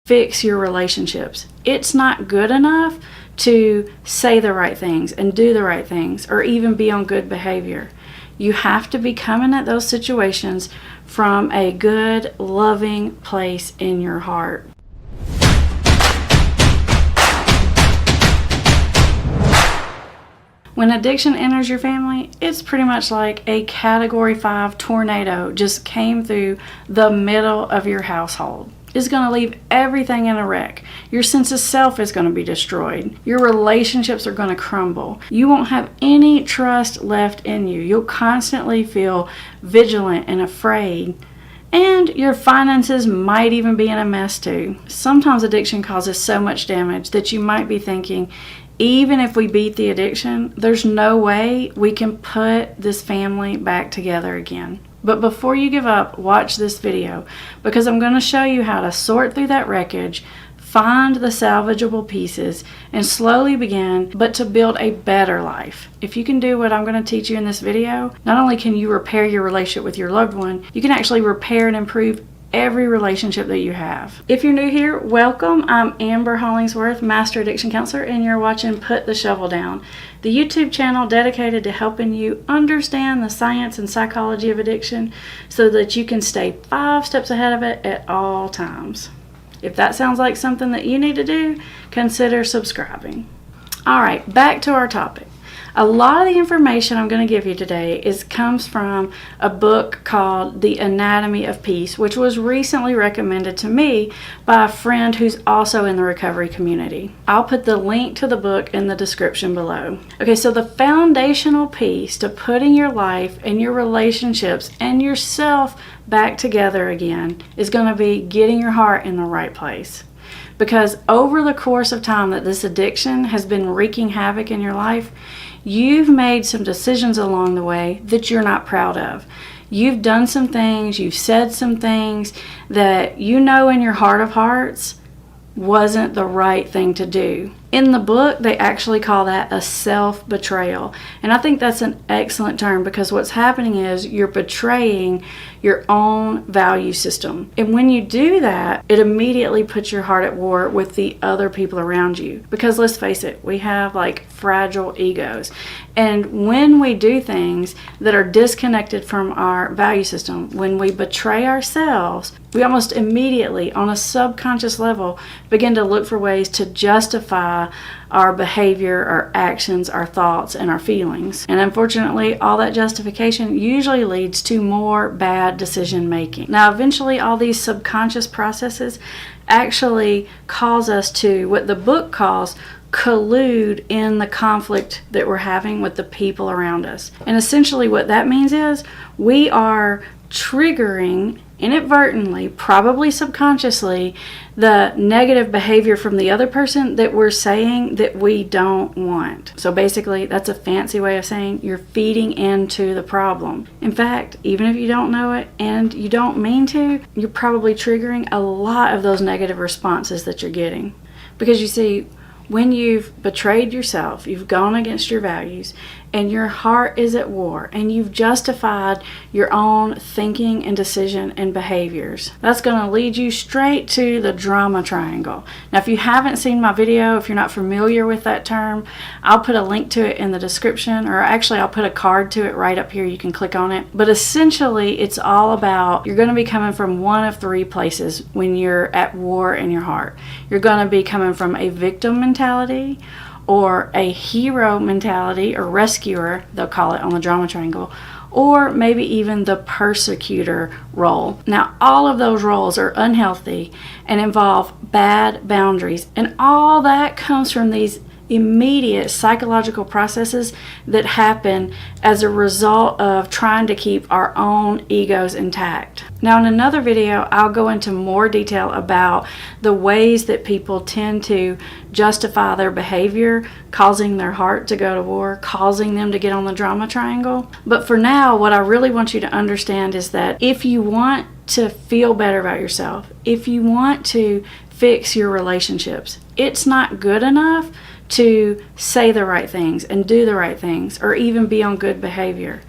fix your relationships. It's not good enough to say the right things and do the right things or even be on good behavior. You have to be coming at those situations from a good, loving place in your heart. When addiction enters your family, it's pretty much like a Category 5 tornado just came through the middle of your household. It's going to leave everything in a wreck. Your sense of self is going to be destroyed. Your relationships are going to crumble. You won't have any trust left in you. You'll constantly feel vigilant and afraid. And your finances might even be in a mess too. Sometimes addiction causes so much damage that you might be thinking, even if we beat the addiction, there's no way we can put this family back together again. But before you give up, watch this video because I'm going to show you how to sort through that wreckage, find the salvageable pieces, and slowly begin, but to build a better life. If you can do what I'm going to teach you in this video, not only can you repair your relationship with your loved one, you can actually repair and improve every relationship that you have. If you're new here, welcome. I'm Amber Hollingsworth, Master Addiction Counselor, and you're watching Put the Shovel Down, the YouTube channel dedicated to helping you understand the science and psychology of addiction so that you can stay 5 steps ahead of it at all times. If that sounds like something that you need to do, consider subscribing. All right, back to our topic. A lot of the information I'm going to give you today comes from a book called The Anatomy of Peace, which was recently recommended to me by a friend who's also in the recovery community. I'll put the link to the book in the description below. Okay, so the foundational piece to putting your life and your relationships and yourself back together again is going to be getting your heart in the right place. Because over the course of time that this addiction has been wreaking havoc in your life, you've made some decisions along the way that you're not proud of. You've done some things, you've said some things that you know in your heart of hearts wasn't the right thing to do. In the book, they actually call that a self-betrayal. And I think that's an excellent term because what's happening is you're betraying your own value system. And when you do that, it immediately puts your heart at war with the other people around you. Because let's face it, we have like fragile egos. And when we do things that are disconnected from our value system, when we betray ourselves, we almost immediately, on a subconscious level, begin to look for ways to justify our behavior, our actions, our thoughts, and our feelings. And unfortunately, all that justification usually leads to more bad decision making. Now, eventually, all these subconscious processes actually cause us to, what the book calls, collude in the conflict that we're having with the people around us. And essentially what that means is we are triggering inadvertently, probably subconsciously, the negative behavior from the other person that we're saying that we don't want. So basically, that's a fancy way of saying you're feeding into the problem. In fact, even if you don't know it and you don't mean to, you're probably triggering a lot of those negative responses that you're getting. Because you see, when you've betrayed yourself, you've gone against your values, and your heart is at war, and you've justified your own thinking and decision and behaviors, that's going to lead you straight to the drama triangle. Now, if you haven't seen my video, if you're not familiar with that term, I'll put a link to it in the description, or actually I'll put a card to it right up here. You can click on it. But essentially, it's all about you're going to be coming from one of 3 places when you're at war in your heart. You're going to be coming from a victim mentality, or a hero mentality, or rescuer, they'll call it on the drama triangle, or maybe even the persecutor role. Now, all of those roles are unhealthy and involve bad boundaries, and all that comes from these immediate psychological processes that happen as a result of trying to keep our own egos intact. Now, in another video, I'll go into more detail about the ways that people tend to justify their behavior, causing their heart to go to war, causing them to get on the drama triangle. But for now, what I really want you to understand is that if you want to feel better about yourself, if you want to fix your relationships, it's not good enough to say the right things and do the right things or even be on good behavior.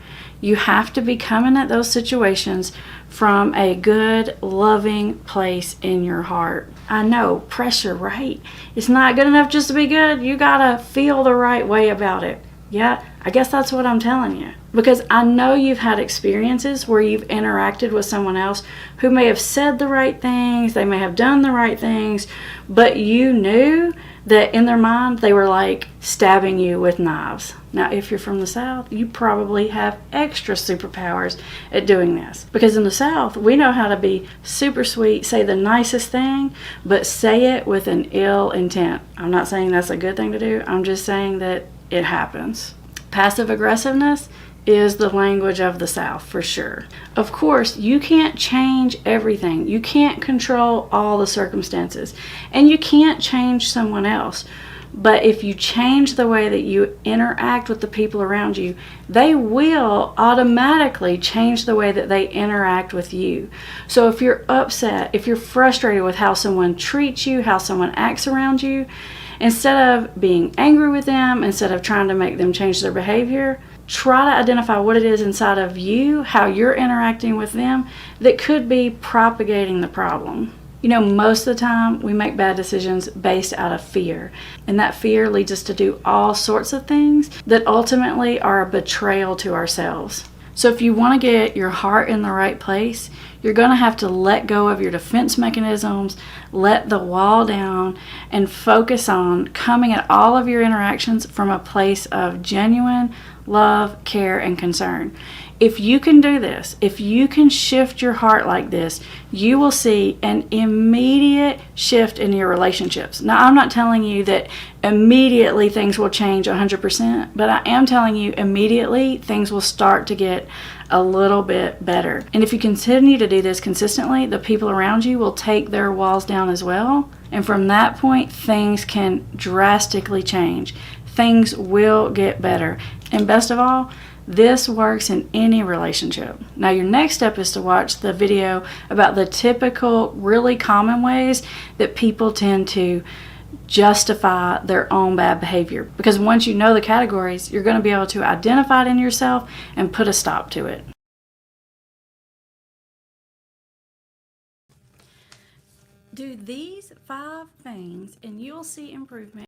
You have to be coming at those situations from a good, loving place in your heart. I know, pressure, right? It's not good enough just to be good. You gotta feel the right way about it. Yeah, I guess that's what I'm telling you. Because I know you've had experiences where you've interacted with someone else who may have said the right things, they may have done the right things, but you knew that in their mind they were like stabbing you with knives. Now, if you're from the South, you probably have extra superpowers at doing this. Because in the South, we know how to be super sweet, say the nicest thing, but say it with an ill intent. I'm not saying that's a good thing to do. I'm just saying that it happens. Passive aggressiveness is the language of the South for sure. Of course, you can't change everything. You can't control all the circumstances, and you can't change someone else. But if you change the way that you interact with the people around you, they will automatically change the way that they interact with you. So if you're upset, if you're frustrated with how someone treats you, how someone acts around you, instead of being angry with them, instead of trying to make them change their behavior, try to identify what it is inside of you, how you're interacting with them, that could be propagating the problem. You know, most of the time we make bad decisions based out of fear, and that fear leads us to do all sorts of things that ultimately are a betrayal to ourselves. So if you want to get your heart in the right place, you're going to have to let go of your defense mechanisms, let the wall down, and focus on coming at all of your interactions from a place of genuine love, care, and concern. If you can do this, if you can shift your heart like this, you will see an immediate shift in your relationships. Now, I'm not telling you that immediately things will change 100%, but I am telling you immediately things will start to get a little bit better. And if you continue to do this consistently, the people around you will take their walls down as well. And from that point, things can drastically change. Things will get better. And best of all, this works in any relationship. Now, your next step is to watch the video about the typical, really common ways that people tend to justify their own bad behavior. Because once you know the categories, you're going to be able to identify it in yourself and put a stop to it. Do these 5 things and you'll see improvement